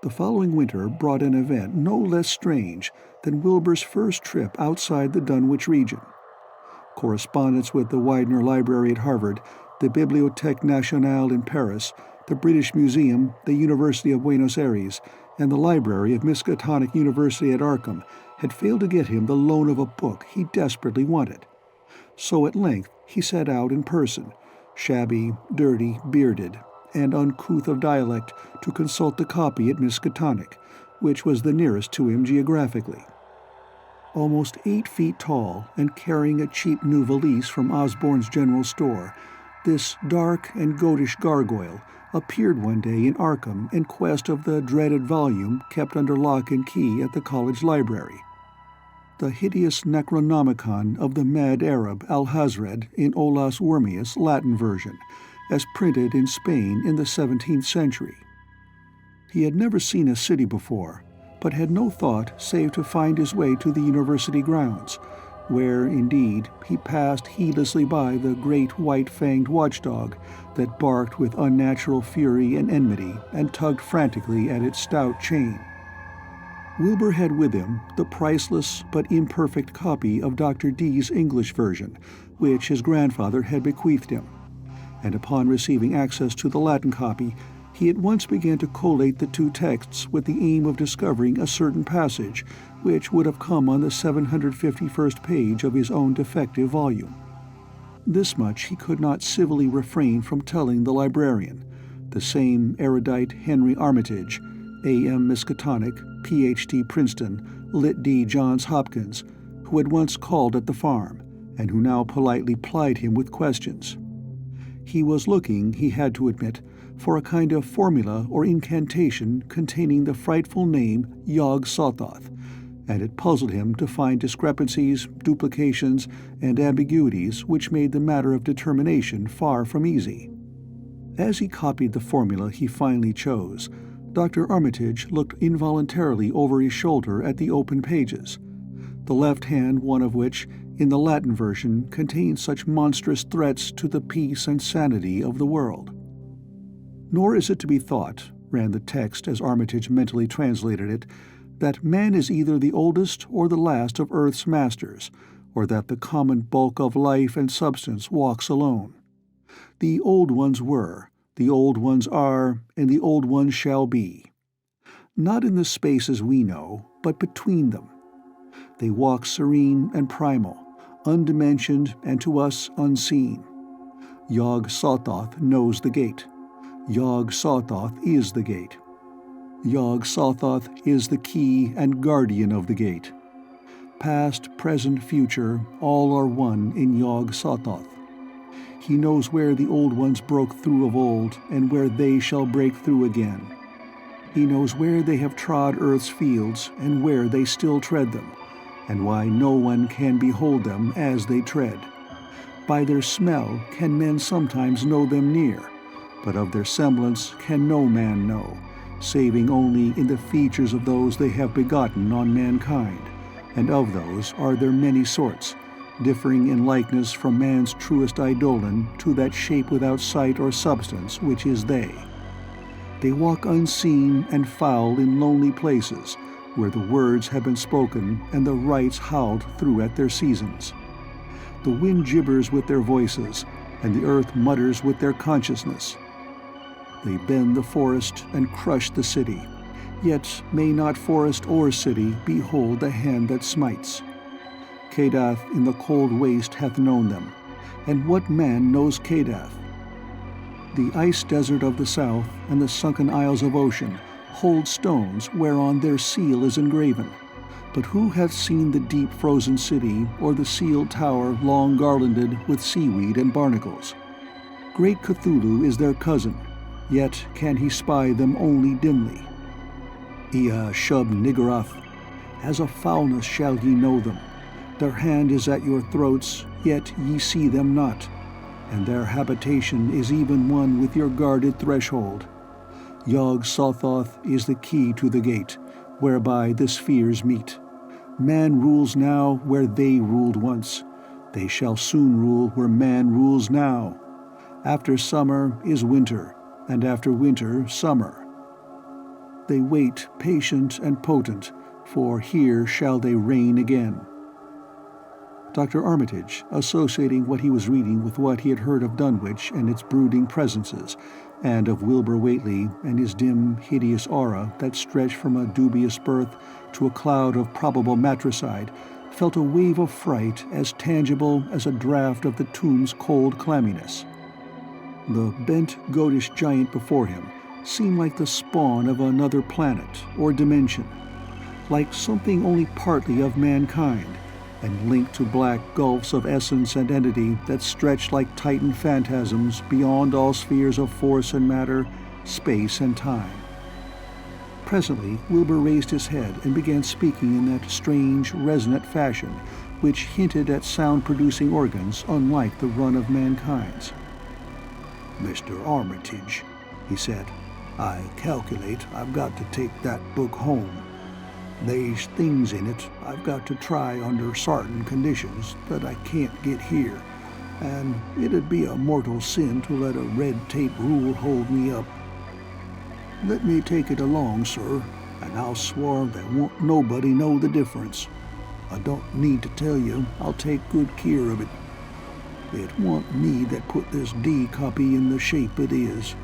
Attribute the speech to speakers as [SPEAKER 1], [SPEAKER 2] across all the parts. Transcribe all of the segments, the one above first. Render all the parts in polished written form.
[SPEAKER 1] The following winter brought an event no less strange than Wilbur's first trip outside the Dunwich region. Correspondence with the Widener Library at Harvard, the Bibliothèque Nationale in Paris, the British Museum, the University of Buenos Aires, and the library of Miskatonic University at Arkham had failed to get him the loan of a book he desperately wanted. So at length he set out in person, shabby, dirty, bearded, and uncouth of dialect, to consult the copy at Miskatonic, which was the nearest to him geographically. Almost 8 feet tall and carrying a cheap new valise from Osborne's general store, this dark and goatish gargoyle appeared one day in Arkham in quest of the dreaded volume kept under lock and key at the college library. The hideous Necronomicon of the mad Arab Alhazred in Olaus Wormius Latin version, as printed in Spain in the 17th century. He had never seen a city before, but had no thought save to find his way to the university grounds, where, indeed, he passed heedlessly by the great white-fanged watchdog that barked with unnatural fury and enmity and tugged frantically at its stout chain. Wilbur had with him the priceless but imperfect copy of Dr. Dee's English version, which his grandfather had bequeathed him, and upon receiving access to the Latin copy, he at once began to collate the two texts with the aim of discovering a certain passage which would have come on the 751st page of his own defective volume. This much he could not civilly refrain from telling the librarian, the same erudite Henry Armitage, A.M. Miskatonic, Ph.D. Princeton, Lit.D. Johns Hopkins, who had once called at the farm, and who now politely plied him with questions. He was looking, he had to admit, for a kind of formula or incantation containing the frightful name Yog-Sothoth, and it puzzled him to find discrepancies, duplications, and ambiguities which made the matter of determination far from easy. As he copied the formula he finally chose, Dr. Armitage looked involuntarily over his shoulder at the open pages, the left-hand one of which, in the Latin version, contained such monstrous threats to the peace and sanity of the world. Nor is it to be thought, ran the text as Armitage mentally translated it, that man is either the oldest or the last of Earth's masters, or that the common bulk of life and substance walks alone. The old ones were, the old ones are, and the old ones shall be. Not in the spaces we know, but between them. They walk serene and primal, undimensioned and to us unseen. Yog-Sothoth knows the gate. Yog-Sothoth is the gate. Yog-Sothoth is the key and guardian of the gate. Past, present, future, all are one in Yog-Sothoth. He knows where the old ones broke through of old, and where they shall break through again. He knows where they have trod earth's fields, and where they still tread them, and why no one can behold them as they tread. By their smell can men sometimes know them near, but of their semblance can no man know, saving only in the features of those they have begotten on mankind, and of those are there many sorts, differing in likeness from man's truest eidolon to that shape without sight or substance which is they. They walk unseen and foul in lonely places, where the words have been spoken and the rites howled through at their seasons. The wind gibbers with their voices, and the earth mutters with their consciousness. They bend the forest and crush the city, yet may not forest or city behold the hand that smites. Kadath in the cold waste hath known them, and what man knows Kadath? The ice desert of the south and the sunken isles of ocean hold stones whereon their seal is engraven, but who hath seen the deep frozen city or the sealed tower long garlanded with seaweed and barnacles? Great Cthulhu is their cousin, yet can he spy them only dimly. Ea Shub Niggurath, as a foulness shall ye know them. Their hand is at your throats, yet ye see them not, and their habitation is even one with your guarded threshold. Yog-Sothoth is the key to the gate, whereby the spheres meet. Man rules now where they ruled once. They shall soon rule where man rules now. After summer is winter, and after winter summer. They wait patient and potent, for here shall they reign again. Dr. Armitage, associating what he was reading with what he had heard of Dunwich and its brooding presences, and of Wilbur Whately and his dim, hideous aura that stretched from a dubious birth to a cloud of probable matricide, felt a wave of fright as tangible as a draught of the tomb's cold clamminess. The bent, goatish giant before him seemed like the spawn of another planet or dimension, like something only partly of mankind, and linked to black gulfs of essence and entity that stretched like titan phantasms beyond all spheres of force and matter, space and time. Presently, Wilbur raised his head and began speaking in that strange, resonant fashion which hinted at sound-producing organs unlike the run of mankind's. "Mr. Armitage," he said, "I calculate I've got to take that book home. They's things in it I've got to try under certain conditions that I can't get here, and it'd be a mortal sin to let a red tape rule hold me up. Let me take it along, sir, and I'll swar there won't nobody know the difference. I don't need to tell you I'll take good care of it. It wa'n't me that put this D copy in the shape it is."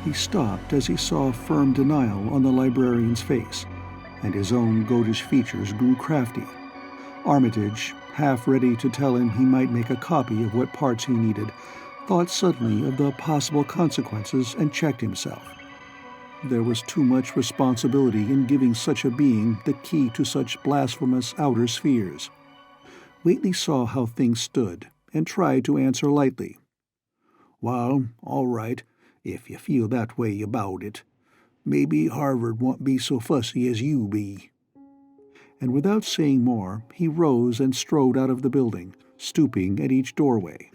[SPEAKER 1] He stopped as he saw firm denial on the librarian's face, and his own goatish features grew crafty. Armitage, half ready to tell him he might make a copy of what parts he needed, thought suddenly of the possible consequences and checked himself. There was too much responsibility in giving such a being the key to such blasphemous outer spheres. Whately saw how things stood and tried to answer lightly. "Well, all right, if you feel that way about it. Maybe Harvard won't be so fussy as you be." And without saying more, he rose and strode out of the building, stooping at each doorway.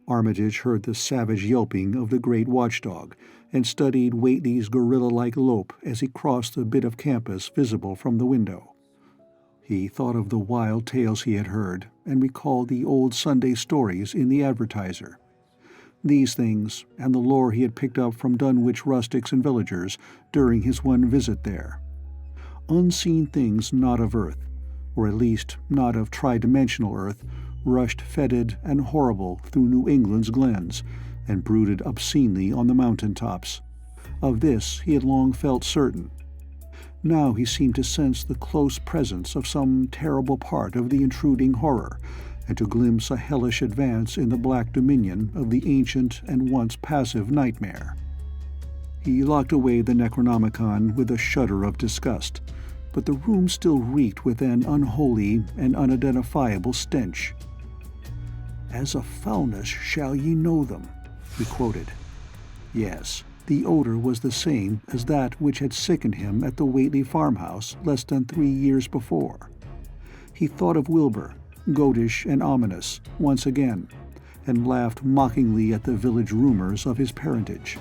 [SPEAKER 1] Armitage heard the savage yelping of the great watchdog and studied Whately's gorilla-like lope as he crossed the bit of campus visible from the window. He thought of the wild tales he had heard and recalled the old Sunday stories in the Advertiser. These things, and the lore he had picked up from Dunwich rustics and villagers during his one visit there. Unseen things not of Earth, or at least not of tri-dimensional Earth, rushed fetid and horrible through New England's glens, and brooded obscenely on the mountain-tops. Of this he had long felt certain. Now he seemed to sense the close presence of some terrible part of the intruding horror, and to glimpse a hellish advance in the black dominion of the ancient and once passive nightmare. He locked away the Necronomicon with a shudder of disgust, but the room still reeked with an unholy and unidentifiable stench. "As a foulness shall ye know them," he quoted. Yes, the odor was the same as that which had sickened him at the Whately farmhouse less than 3 years before. He thought of Wilbur, goatish and ominous, once again, and laughed mockingly at the village rumors of his parentage.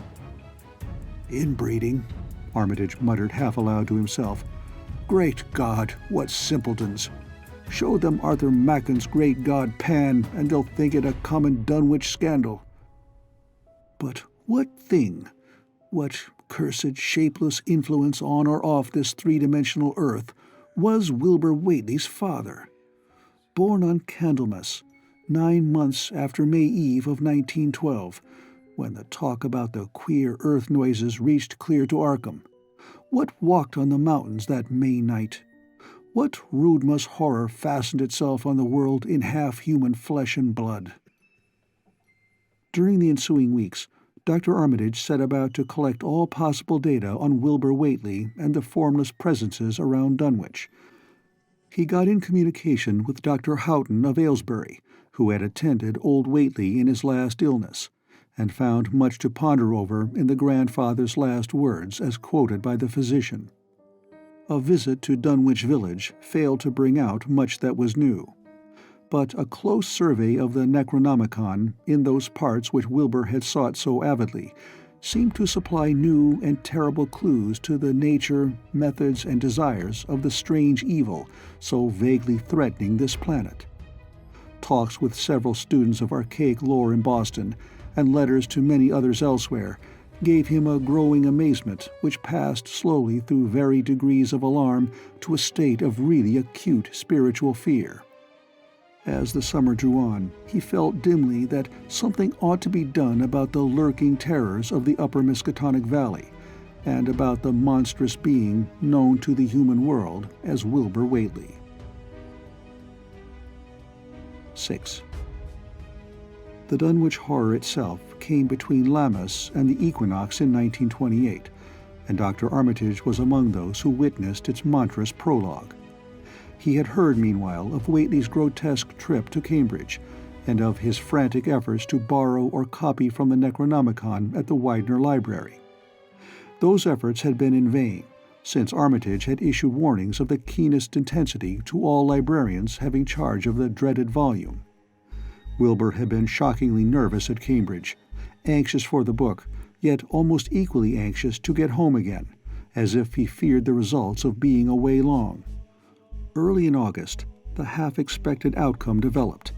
[SPEAKER 1] "Inbreeding," Armitage muttered half aloud to himself. "Great God, what simpletons! Show them Arthur Macken's great god Pan, and they'll think it a common Dunwich scandal. But what thing, what cursed shapeless influence on or off this three-dimensional earth, was Wilbur Whately's father? Born on Candlemas, 9 months after May Eve of 1912, when the talk about the queer earth noises reached clear to Arkham. What walked on the mountains that May night? What Rudmas horror fastened itself on the world in half-human flesh and blood? During the ensuing weeks, Dr. Armitage set about to collect all possible data on Wilbur Whately and the formless presences around Dunwich. He got in communication with Dr. Houghton of Aylesbury, who had attended old Whately in his last illness, and found much to ponder over in the grandfather's last words as quoted by the physician. A visit to Dunwich village failed to bring out much that was new, but a close survey of the Necronomicon in those parts which Wilbur had sought so avidly seemed to supply new and terrible clues to the nature, methods, and desires of the strange evil so vaguely threatening this planet. Talks with several students of archaic lore in Boston, and letters to many others elsewhere, gave him a growing amazement which passed slowly through varied degrees of alarm to a state of really acute spiritual fear. As the summer drew on, he felt dimly that something ought to be done about the lurking terrors of the upper Miskatonic Valley, and about the monstrous being known to the human world as Wilbur Whately. 6. The Dunwich horror itself came between Lammas and the equinox in 1928, and Dr. Armitage was among those who witnessed its monstrous prologue. He had heard, meanwhile, of Whately's grotesque trip to Cambridge, and of his frantic efforts to borrow or copy from the Necronomicon at the Widener Library. Those efforts had been in vain, since Armitage had issued warnings of the keenest intensity to all librarians having charge of the dreaded volume. Wilbur had been shockingly nervous at Cambridge, anxious for the book, yet almost equally anxious to get home again, as if he feared the results of being away long. Early in August, the half-expected outcome developed,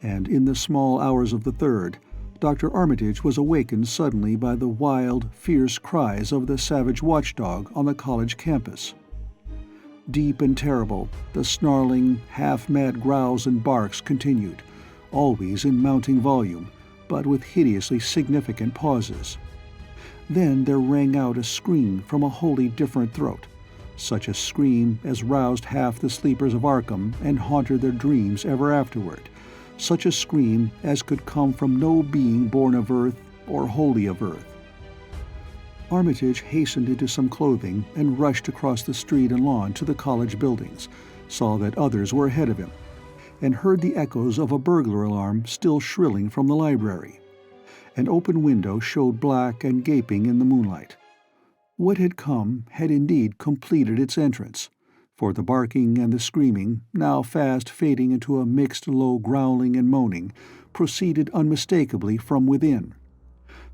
[SPEAKER 1] and in the small hours of the 3rd, Dr. Armitage was awakened suddenly by the wild, fierce cries of the savage watchdog on the college campus. Deep and terrible, the snarling, half-mad growls and barks continued, always in mounting volume, but with hideously significant pauses. Then there rang out a scream from a wholly different throat, such a scream as roused half the sleepers of Arkham and haunted their dreams ever afterward, such a scream as could come from no being born of earth or wholly of earth. Armitage hastened into some clothing and rushed across the street and lawn to the college buildings, saw that others were ahead of him, and heard the echoes of a burglar alarm still shrilling from the library. An open window showed black and gaping in the moonlight. What had come had indeed completed its entrance, for the barking and the screaming, now fast fading into a mixed low growling and moaning, proceeded unmistakably from within.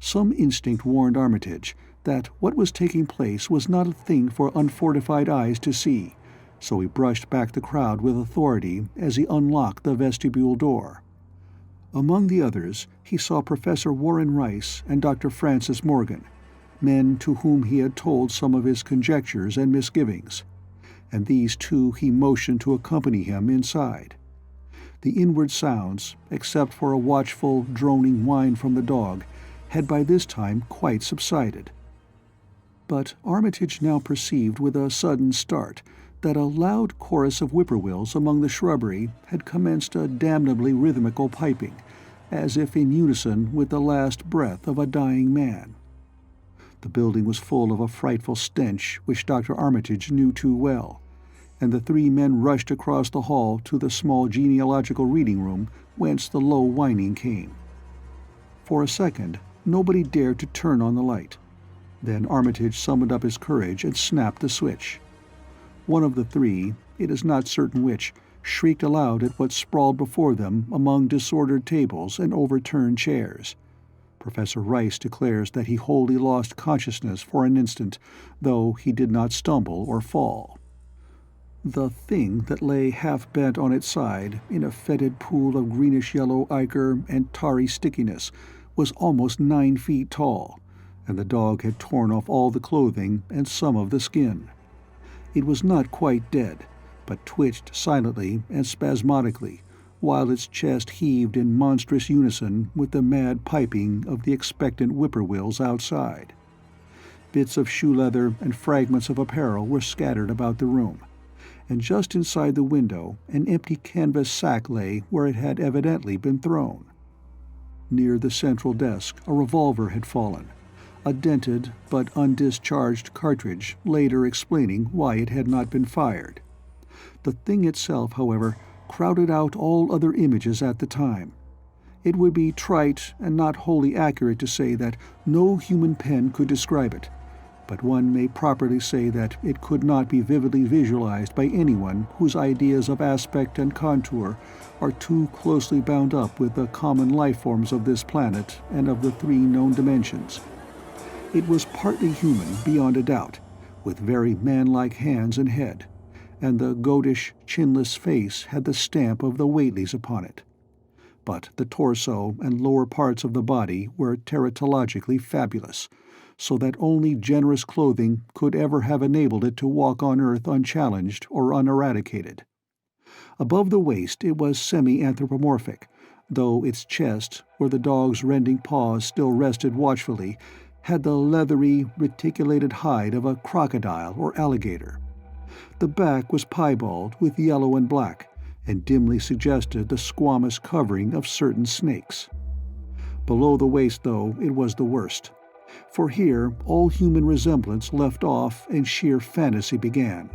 [SPEAKER 1] Some instinct warned Armitage that what was taking place was not a thing for unfortified eyes to see, so he brushed back the crowd with authority as he unlocked the vestibule door. Among the others, he saw Professor Warren Rice and Dr. Francis Morgan, men to whom he had told some of his conjectures and misgivings, and these two he motioned to accompany him inside. The inward sounds, except for a watchful, droning whine from the dog, had by this time quite subsided. But Armitage now perceived with a sudden start that a loud chorus of whippoorwills among the shrubbery had commenced a damnably rhythmical piping, as if in unison with the last breath of a dying man. The building was full of a frightful stench which Dr. Armitage knew too well, and the 3 men rushed across the hall to the small genealogical reading room whence the low whining came. For a second, nobody dared to turn on the light. Then Armitage summoned up his courage and snapped the switch. One of the 3, it is not certain which, shrieked aloud at what sprawled before them among disordered tables and overturned chairs. Professor Rice declares that he wholly lost consciousness for an instant, though he did not stumble or fall. The thing that lay half-bent on its side in a fetid pool of greenish-yellow ichor and tarry stickiness was almost 9 feet tall, and the dog had torn off all the clothing and some of the skin. It was not quite dead, but twitched silently and spasmodically, while its chest heaved in monstrous unison with the mad piping of the expectant whippoorwills outside. Bits of shoe leather and fragments of apparel were scattered about the room, and just inside the window an empty canvas sack lay where it had evidently been thrown. Near the central desk a revolver had fallen, a dented but undischarged cartridge later explaining why it had not been fired. The thing itself, however, crowded out all other images at the time. It would be trite and not wholly accurate to say that no human pen could describe it, but one may properly say that it could not be vividly visualized by anyone whose ideas of aspect and contour are too closely bound up with the common life forms of this planet and of the 3 known dimensions. It was partly human beyond a doubt, with very man-like hands and head, and the goatish, chinless face had the stamp of the Whateleys upon it. But the torso and lower parts of the body were teratologically fabulous, so that only generous clothing could ever have enabled it to walk on Earth unchallenged or uneradicated. Above the waist it was semi-anthropomorphic, though its chest, where the dog's rending paws still rested watchfully, had the leathery, reticulated hide of a crocodile or alligator. The back was piebald with yellow and black, and dimly suggested the squamous covering of certain snakes. Below the waist, though, it was the worst, for here all human resemblance left off and sheer fantasy began.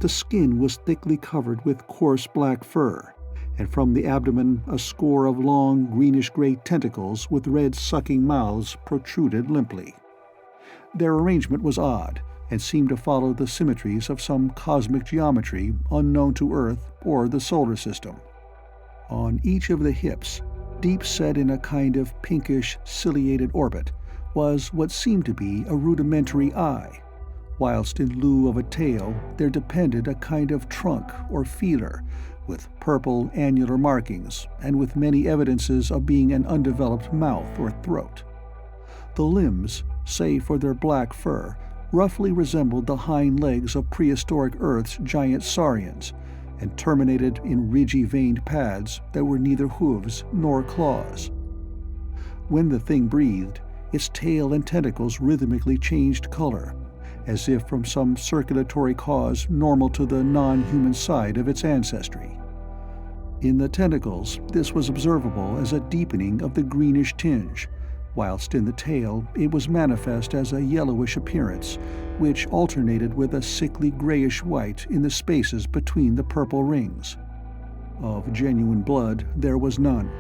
[SPEAKER 1] The skin was thickly covered with coarse black fur, and from the abdomen a score of long greenish-gray tentacles with red sucking mouths protruded limply. Their arrangement was odd, and seemed to follow the symmetries of some cosmic geometry unknown to Earth or the solar system. On each of the hips, deep set in a kind of pinkish, ciliated orbit, was what seemed to be a rudimentary eye, whilst in lieu of a tail there depended a kind of trunk or feeler, with purple annular markings and with many evidences of being an undeveloped mouth or throat. The limbs, save for their black fur, roughly resembled the hind legs of prehistoric Earth's giant saurians, and terminated in ridgy-veined pads that were neither hooves nor claws. When the thing breathed, its tail and tentacles rhythmically changed color, as if from some circulatory cause normal to the non-human side of its ancestry. In the tentacles, this was observable as a deepening of the greenish tinge, whilst in the tail it was manifest as a yellowish appearance, which alternated with a sickly grayish-white in the spaces between the purple rings. Of genuine blood there was none,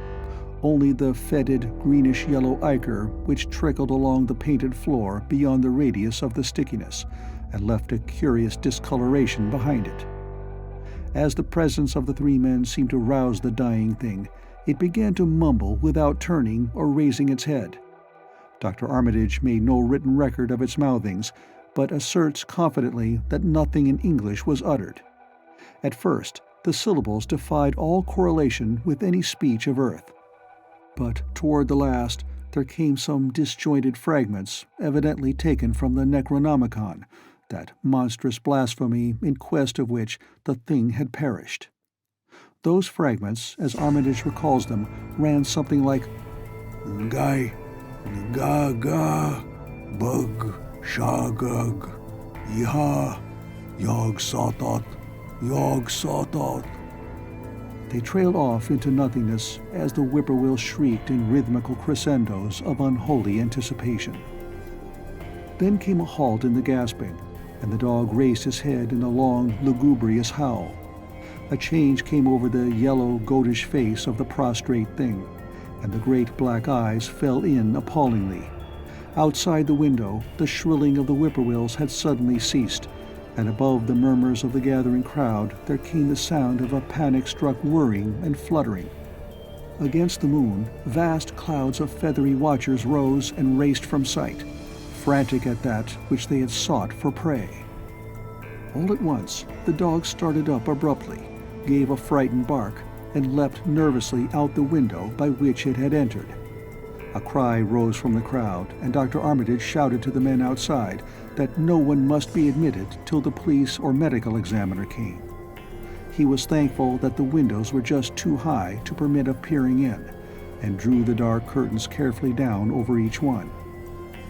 [SPEAKER 1] only the fetid greenish-yellow ichor which trickled along the painted floor beyond the radius of the stickiness, and left a curious discoloration behind it. As the presence of the three men seemed to rouse the dying thing, it began to mumble without turning or raising its head. Dr. Armitage made no written record of its mouthings, but asserts confidently that nothing in English was uttered. At first, the syllables defied all correlation with any speech of Earth. But toward the last, there came some disjointed fragments, evidently taken from the Necronomicon, that monstrous blasphemy in quest of which the thing had perished. Those fragments, as Armitage recalls them, ran something like Ngai, Nga-ga, Bug, Shagug, Yha, Yog-Sotot, Yog-Sotot. They trailed off into nothingness as the whippoorwill shrieked in rhythmical crescendos of unholy anticipation. Then came a halt in the gasping, and the dog raised his head in a long, lugubrious howl. A change came over the yellow, goatish face of the prostrate thing, and the great black eyes fell in appallingly. Outside the window, the shrilling of the whippoorwills had suddenly ceased, and above the murmurs of the gathering crowd there came the sound of a panic-struck whirring and fluttering. Against the moon, vast clouds of feathery watchers rose and raced from sight, frantic at that which they had sought for prey. All at once, the dog started up abruptly, gave a frightened bark, and leapt nervously out the window by which it had entered. A cry rose from the crowd, and Dr. Armitage shouted to the men outside that no one must be admitted till the police or medical examiner came. He was thankful that the windows were just too high to permit of peering in, and drew the dark curtains carefully down over each one.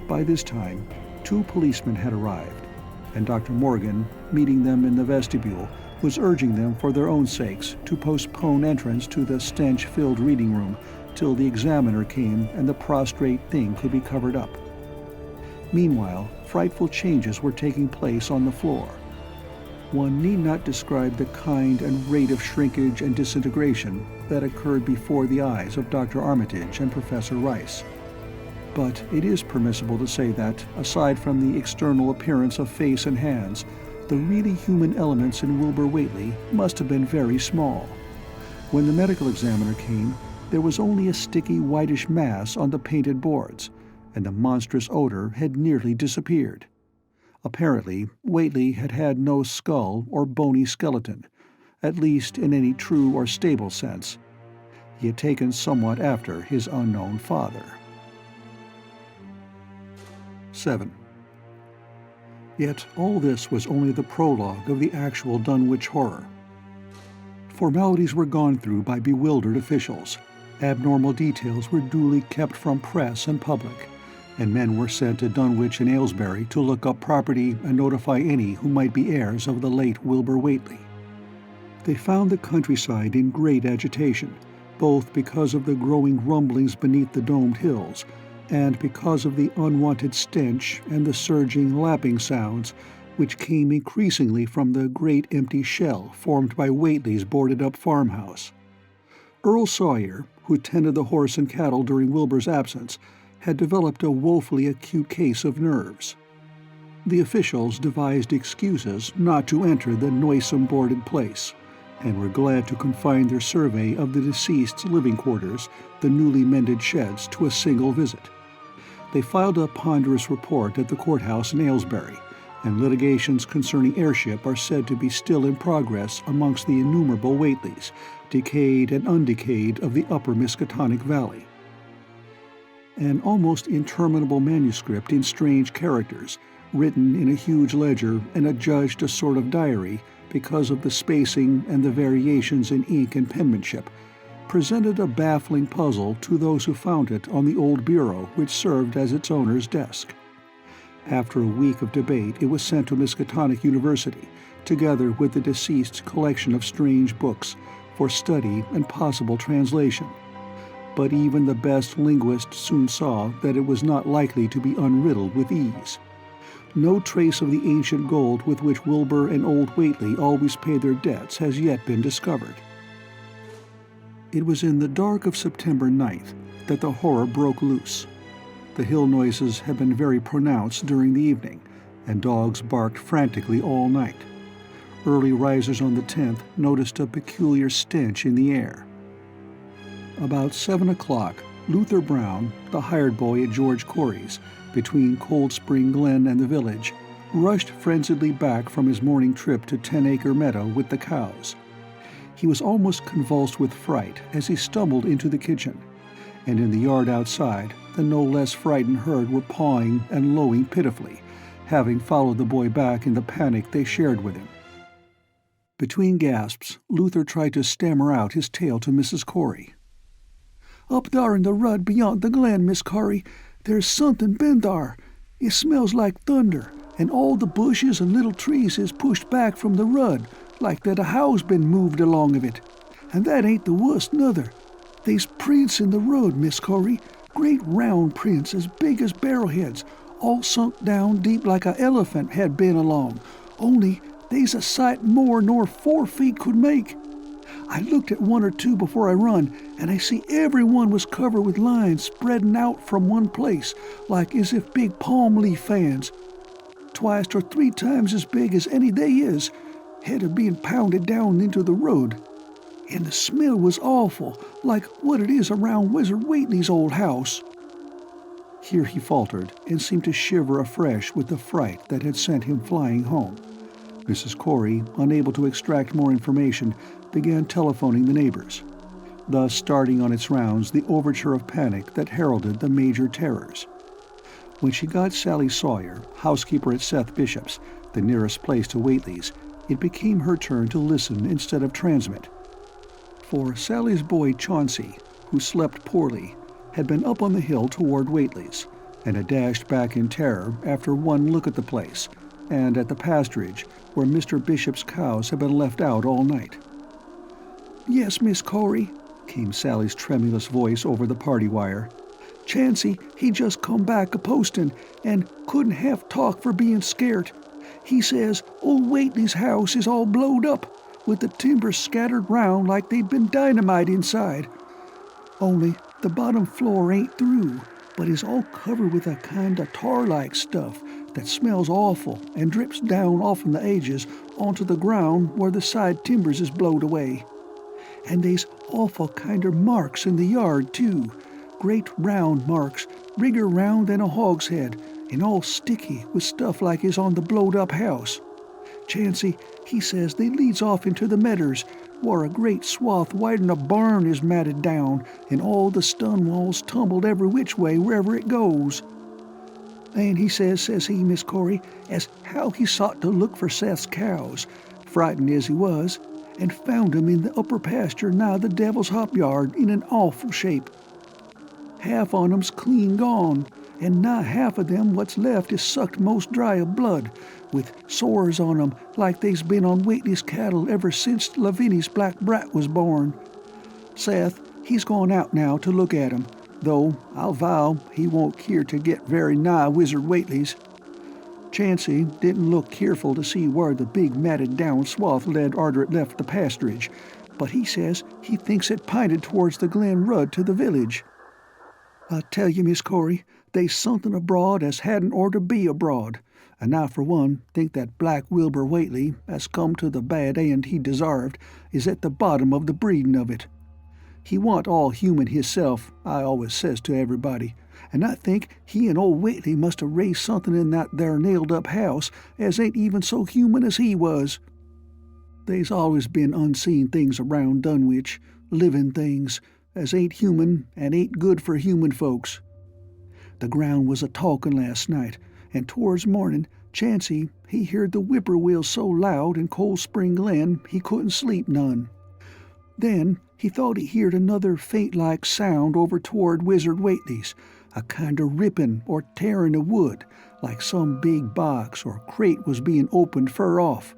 [SPEAKER 1] By this time, 2 policemen had arrived, and Dr. Morgan, meeting them in the vestibule, was urging them for their own sakes to postpone entrance to the stench-filled reading room till the examiner came and the prostrate thing could be covered up. Meanwhile, frightful changes were taking place on the floor. One need not describe the kind and rate of shrinkage and disintegration that occurred before the eyes of Dr. Armitage and Professor Rice. But it is permissible to say that, aside from the external appearance of face and hands, the really human elements in Wilbur Whately must have been very small. When the medical examiner came, there was only a sticky whitish mass on the painted boards, and the monstrous odor had nearly disappeared. Apparently, Whately had had no skull or bony skeleton, at least in any true or stable sense. He had taken somewhat after his unknown father. 7. Yet all this was only the prologue of the actual Dunwich horror. Formalities were gone through by bewildered officials, abnormal details were duly kept from press and public, and men were sent to Dunwich and Aylesbury to look up property and notify any who might be heirs of the late Wilbur Whately. They found the countryside in great agitation, both because of the growing rumblings beneath the domed hills and because of the unwanted stench and the surging, lapping sounds which came increasingly from the great empty shell formed by Whately's boarded-up farmhouse. Earl Sawyer, who tended the horse and cattle during Wilbur's absence, had developed a woefully acute case of nerves. The officials devised excuses not to enter the noisome boarded place, and were glad to confine their survey of the deceased's living quarters, the newly mended sheds, to a single visit. They filed a ponderous report at the courthouse in Aylesbury, and litigations concerning heirship are said to be still in progress amongst the innumerable Whateleys, decayed and undecayed, of the upper Miskatonic Valley. An almost interminable manuscript in strange characters, written in a huge ledger and adjudged a sort of diary because of the spacing and the variations in ink and penmanship, presented a baffling puzzle to those who found it on the old bureau which served as its owner's desk. After a week of debate, it was sent to Miskatonic University, together with the deceased's collection of strange books, for study and possible translation. But even the best linguist soon saw that it was not likely to be unriddled with ease. No trace of the ancient gold with which Wilbur and old Whately always paid their debts has yet been discovered. It was in the dark of September 9th that the horror broke loose. The hill noises had been very pronounced during the evening, and dogs barked frantically all night. Early risers on the 10th noticed a peculiar stench in the air. About 7 o'clock, Luther Brown, the hired boy at George Corey's, between Cold Spring Glen and the village, rushed frenziedly back from his morning trip to 10-acre meadow with the cows. He was almost convulsed with fright as he stumbled into the kitchen, and in the yard outside, the no less frightened herd were pawing and lowing pitifully, having followed the boy back in the panic they shared with him. Between gasps, Luther tried to stammer out his tale to Mrs. Corey. "Up thar in the rud beyond the glen, Miss Corey, there's somethin' been thar. It smells like thunder, and all the bushes and little trees is pushed back from the rud, like that a house been moved along of it. And that ain't the wust, nuther. They's prints in the rud, Miss Corey, great round prints as big as barrelheads, all sunk down deep like a elephant had been along, only they's a sight more nor 4 feet could make. I looked at 1 or 2 before I run, and I see every one was covered with lines spreading out from one place, like as if big palm leaf fans. Twice or 3 times as big as any they is, had of being pounded down into the road. And the smell was awful, like what it is around Wizard Whately's old house." Here he faltered and seemed to shiver afresh with the fright that had sent him flying home. Mrs. Corey, unable to extract more information, began telephoning the neighbors, thus starting on its rounds the overture of panic that heralded the major terrors. When she got Sally Sawyer, housekeeper at Seth Bishop's, the nearest place to Whately's, it became her turn to listen instead of transmit. For Sally's boy Chauncey, who slept poorly, had been up on the hill toward Whately's, and had dashed back in terror after one look at the place, and at the pasturage where Mr. Bishop's cows had been left out all night. "Yes, Miss Corey," came Sally's tremulous voice over the party wire. "Chancey, he just come back a-postin', and couldn't half talk for being scared. He says old Whately's house is all blowed up, with the timbers scattered round like they'd been dynamite inside. Only the bottom floor ain't through, but is all covered with a kind of tar-like stuff that smells awful and drips down offen the edges onto the ground where the side timbers is blowed away. And they's awful kinder marks in the yard, too, great round marks, bigger round than a hogshead, and all sticky with stuff like is on the blowed-up house. Chancey, he says they leads off into the medders, where a great swath wider'n a barn is matted down, and all the stone walls tumbled every which way wherever it goes." And he says he, Miss Corey, as how he sought to look for Seth's cows, frightened as he was, and found 'em in the upper pasture nigh the Devil's Hop Yard in an awful shape. Half on 'em's clean gone, and nigh half of them what's left is sucked most dry of blood, with sores on 'em like they's been on Whately's cattle ever since Lavinia's black brat was born. Seth, he's gone out now to look at 'em, though I'll vow he won't keer to get very nigh Wizard Whately's. Chancey didn't look careful to see where the big matted down swath led arter it left the pasturage, but he says he thinks it pinted towards the Glen Rud to the village. I tell you, Miss Corey, they's something abroad as hadn't orter be abroad, and I for one think that Black Wilbur Whately, as come to the bad end he desarved, is at the bottom of the breeding of it. He wa'n't all human hisself, I always says to everybody, and I think he and old Whately must have raised something in that there nailed-up house as ain't even so human as he was. They's always been unseen things around Dunwich, living things, as ain't human and ain't good for human folks. The ground was a-talkin' last night, and towards morning, Chancey, he heard the whippoorwills so loud in Cold Spring Glen he couldn't sleep none. Then he thought he heard another faint-like sound over toward Wizard Whately's, a kind of ripping or tearing of wood, like some big box or crate was being opened fur off.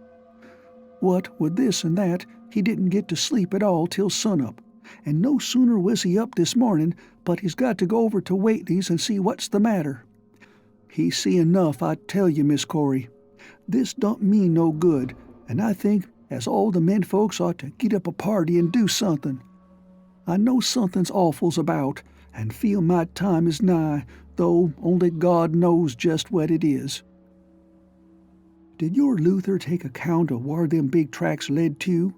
[SPEAKER 1] What with this and that, he didn't get to sleep at all till sunup, and no sooner was he up this morning but he's got to go over to Whately's and see what's the matter. He's see enough, I tell you, Miss Corey. This don't mean no good, and I think as all the men folks ought to get up a party and do something. I know something's awful's about, and feel my time is nigh, though only God knows just what it is. Did your Luther take account of where them big tracks led to?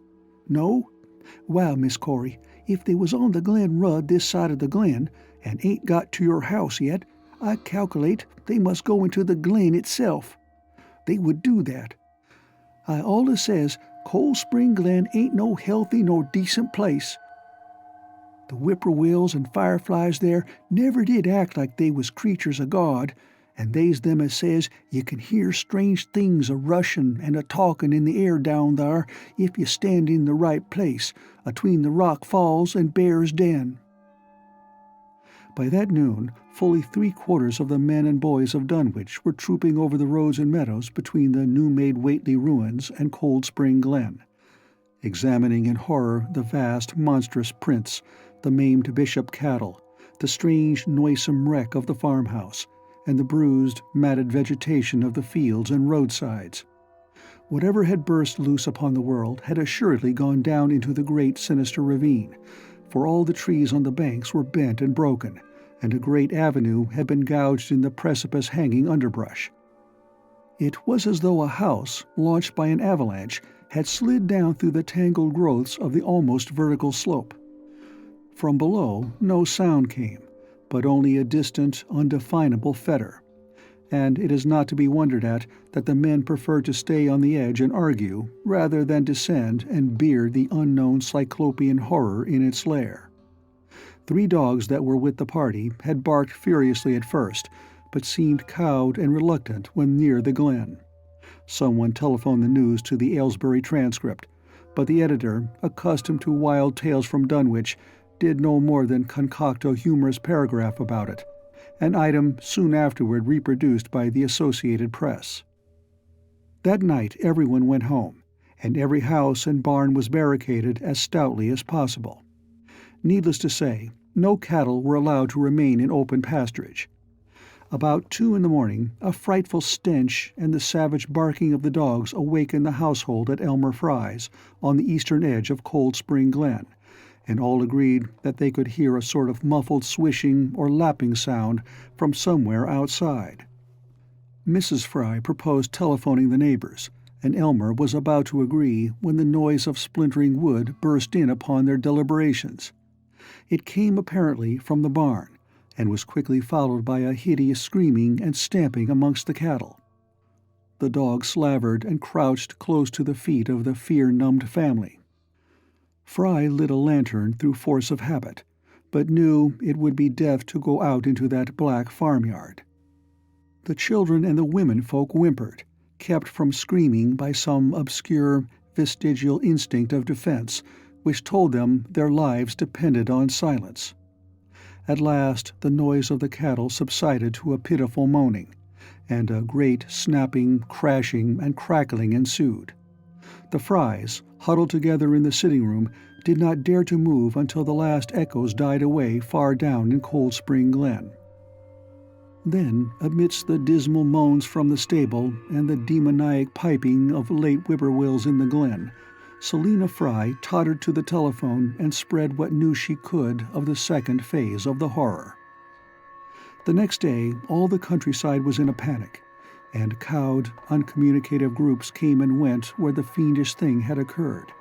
[SPEAKER 1] No? Well, Miss Corey, if they was on the Glen Rud this side of the glen, and ain't got to your house yet, I calculate they must go into the glen itself. They would do that. I allus says Cold Spring Glen ain't no healthy nor decent place. The whippoorwills and fireflies there never did act like they was creatures of God, and they's them as says you can hear strange things a-rushin' and a-talkin' in the air down thar if you stand in the right place, atween the rock falls and Bear's Den. By that noon, fully 3/4 of the men and boys of Dunwich were trooping over the roads and meadows between the new-made Whately ruins and Cold Spring Glen, examining in horror the vast, monstrous prints, the maimed bishop cattle, the strange, noisome wreck of the farmhouse, and the bruised, matted vegetation of the fields and roadsides. Whatever had burst loose upon the world had assuredly gone down into the great sinister ravine, for all the trees on the banks were bent and broken, and a great avenue had been gouged in the precipice-hanging underbrush. It was as though a house, launched by an avalanche, had slid down through the tangled growths of the almost vertical slope. From below no sound came, but only a distant, undefinable fetor, and it is not to be wondered at that the men preferred to stay on the edge and argue rather than descend and beard the unknown cyclopean horror in its lair. 3 dogs that were with the party had barked furiously at first, but seemed cowed and reluctant when near the glen. Someone telephoned the news to the Aylesbury Transcript, but the editor, accustomed to wild tales from Dunwich, did no more than concoct a humorous paragraph about it, an item soon afterward reproduced by the Associated Press. That night everyone went home, and every house and barn was barricaded as stoutly as possible. Needless to say, no cattle were allowed to remain in open pasturage. About 2 in the morning, a frightful stench and the savage barking of the dogs awakened the household at Elmer Fry's, on the eastern edge of Cold Spring Glen, and all agreed that they could hear a sort of muffled swishing or lapping sound from somewhere outside. Mrs. Fry proposed telephoning the neighbors, and Elmer was about to agree when the noise of splintering wood burst in upon their deliberations. It came apparently from the barn, and was quickly followed by a hideous screaming and stamping amongst the cattle. The dogs slavered and crouched close to the feet of the fear-numbed family. Fry lit a lantern through force of habit, but knew it would be death to go out into that black farmyard. The children and the women folk whimpered, kept from screaming by some obscure, vestigial instinct of defense which told them their lives depended on silence. At last the noise of the cattle subsided to a pitiful moaning, and a great snapping, crashing, and crackling ensued. The Frys, huddled together in the sitting room, did not dare to move until the last echoes died away far down in Cold Spring Glen. Then, amidst the dismal moans from the stable and the demoniac piping of late whippoorwills in the glen, Selina Fry tottered to the telephone and spread what news she could of the second phase of the horror. The next day, all the countryside was in a panic, and cowed, uncommunicative groups came and went where the fiendish thing had occurred.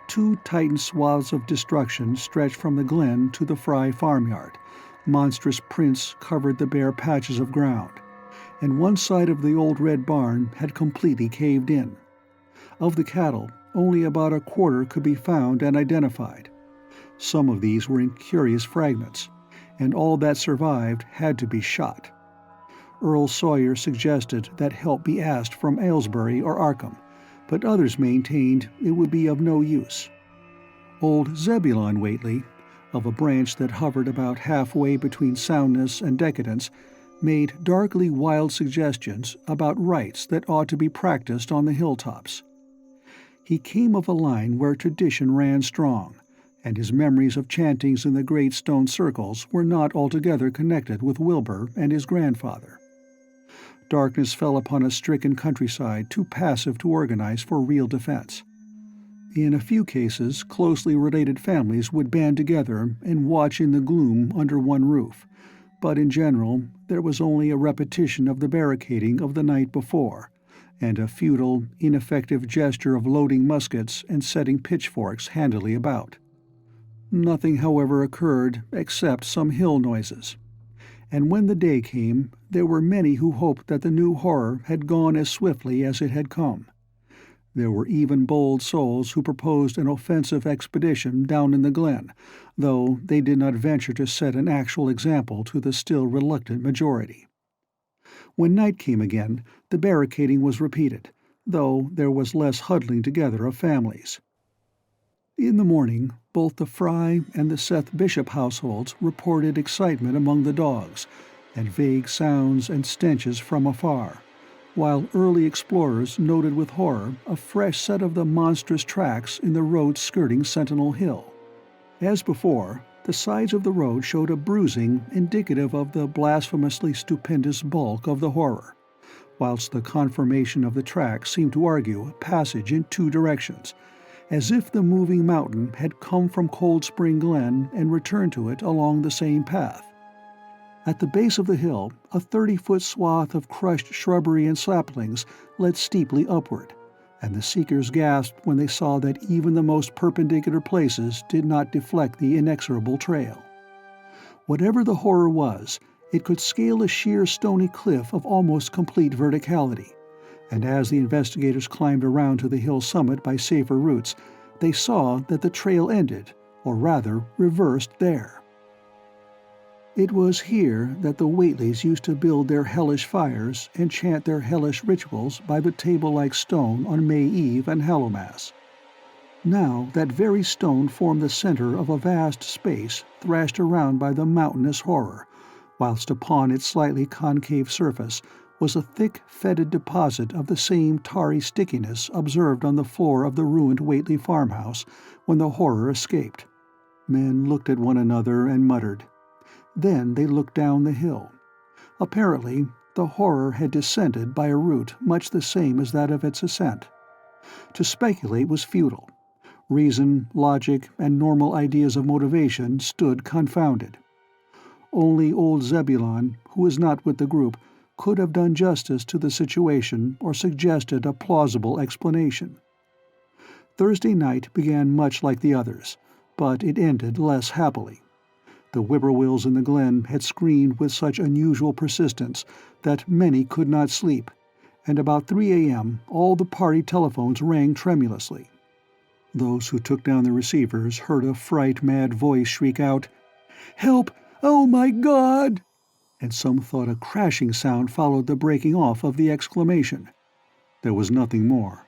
[SPEAKER 1] 2 titan swaths of destruction stretched from the glen to the Fry farmyard. Monstrous prints covered the bare patches of ground, and one side of the old red barn had completely caved in. Of the cattle, only about a quarter could be found and identified. Some of these were in curious fragments, and all that survived had to be shot. Earl Sawyer suggested that help be asked from Aylesbury or Arkham, but others maintained it would be of no use. Old Zebulon Whately, of a branch that hovered about halfway between soundness and decadence, made darkly wild suggestions about rites that ought to be practiced on the hilltops. He came of a line where tradition ran strong, and his memories of chantings in the great stone circles were not altogether connected with Wilbur and his grandfather. Darkness fell upon a stricken countryside too passive to organize for real defense. In a few cases, closely related families would band together and watch in the gloom under one roof, but in general there was only a repetition of the barricading of the night before, and a futile, ineffective gesture of loading muskets and setting pitchforks handily about. Nothing, however, occurred except some hill noises, and when the day came, there were many who hoped that the new horror had gone as swiftly as it had come. There were even bold souls who proposed an offensive expedition down in the glen, though they did not venture to set an actual example to the still reluctant majority. When night came again, the barricading was repeated, though there was less huddling together of families. In the morning, both the Fry and the Seth Bishop households reported excitement among the dogs, and vague sounds and stenches from afar, while early explorers noted with horror a fresh set of the monstrous tracks in the road skirting Sentinel Hill. As before, the sides of the road showed a bruising indicative of the blasphemously stupendous bulk of the horror, whilst the conformation of the tracks seemed to argue a passage in 2 directions, as if the moving mountain had come from Cold Spring Glen and returned to it along the same path. At the base of the hill, a 30-foot swath of crushed shrubbery and saplings led steeply upward, and the seekers gasped when they saw that even the most perpendicular places did not deflect the inexorable trail. Whatever the horror was, it could scale a sheer stony cliff of almost complete verticality, and as the investigators climbed around to the hill summit by safer routes, they saw that the trail ended, or rather reversed, there. It was here that the Whateleys used to build their hellish fires and chant their hellish rituals by the table-like stone on May Eve and Hallowmass. Now that very stone formed the center of a vast space thrashed around by the mountainous horror, whilst upon its slightly concave surface was a thick, fetid deposit of the same tarry stickiness observed on the floor of the ruined Whately farmhouse when the horror escaped. Men looked at one another and muttered. Then they looked down the hill. Apparently, the horror had descended by a route much the same as that of its ascent. To speculate was futile. Reason, logic, and normal ideas of motivation stood confounded. Only old Zebulon, who was not with the group, could have done justice to the situation or suggested a plausible explanation. Thursday night began much like the others, but it ended less happily. The whippoorwills in the glen had screamed with such unusual persistence that many could not sleep, and about 3 a.m. all the party telephones rang tremulously. Those who took down the receivers heard a fright-mad voice shriek out, "Help! Oh, my God!" and some thought a crashing sound followed the breaking off of the exclamation. There was nothing more.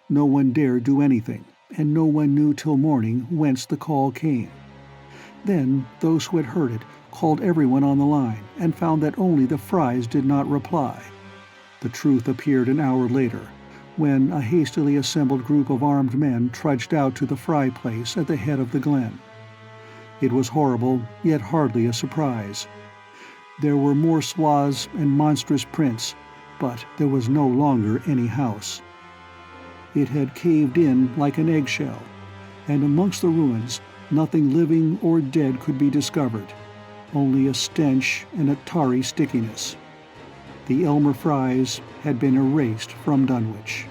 [SPEAKER 1] No one dared do anything, and no one knew till morning whence the call came. Then those who had heard it called everyone on the line and found that only the Frys did not reply. The truth appeared an hour later, when a hastily assembled group of armed men trudged out to the Fry place at the head of the glen. It was horrible, yet hardly a surprise. There were more swaths and monstrous prints, but there was no longer any house. It had caved in like an eggshell, and amongst the ruins nothing living or dead could be discovered, only a stench and a tarry stickiness. The Elmer Frys had been erased from Dunwich.